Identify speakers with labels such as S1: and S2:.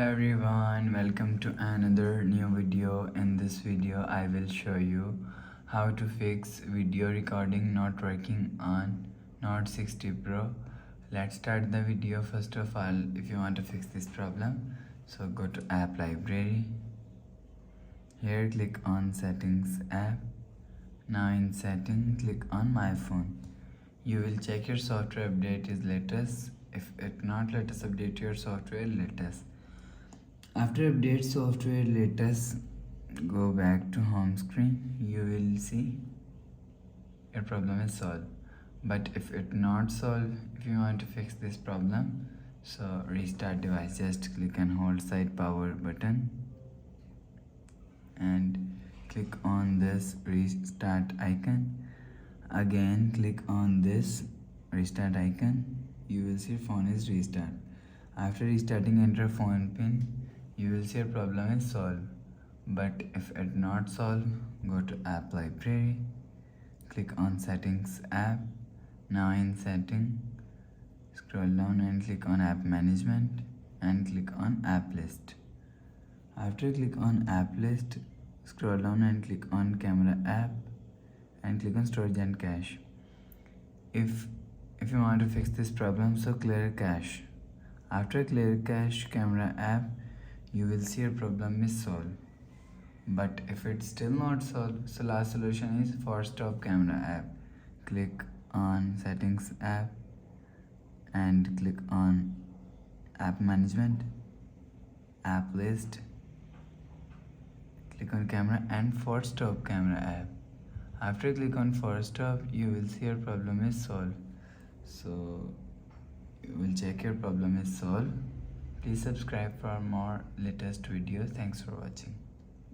S1: everyone, welcome to another new video. In this video I will show you how to fix video recording not working on Note 60 Pro. Let's start the video. First of all, if you want to fix this problem, so go to app library. Here click on settings app. Now in setting click on my phone. You will check your software update is latest. If it not latest, update your software latest. After update software latest, go back to home screen. You will see your problem is solved. But if it not solved, if you want to fix this problem, so restart device. Just click and hold side power button and click on this restart icon. Again click on this restart icon. You will see phone is restart. After restarting, enter phone pin. You will see your problem is solved. But if it not solved, go to app library. Click on settings app. Now in setting, scroll down and click on app management and click on app list. After click on app list, scroll down and click on camera app and click on storage and cache. If you want to fix this problem, so clear cache. After clear cache camera app, you will see your problem is solved. But if it's still not solved, so last solution is force stop camera app. Click on settings app and click on app management, app list, click on camera and force stop camera app. After click on force stop, you will see your problem is solved. So you will check your problem is solved. Please subscribe for more latest videos. Thanks for watching.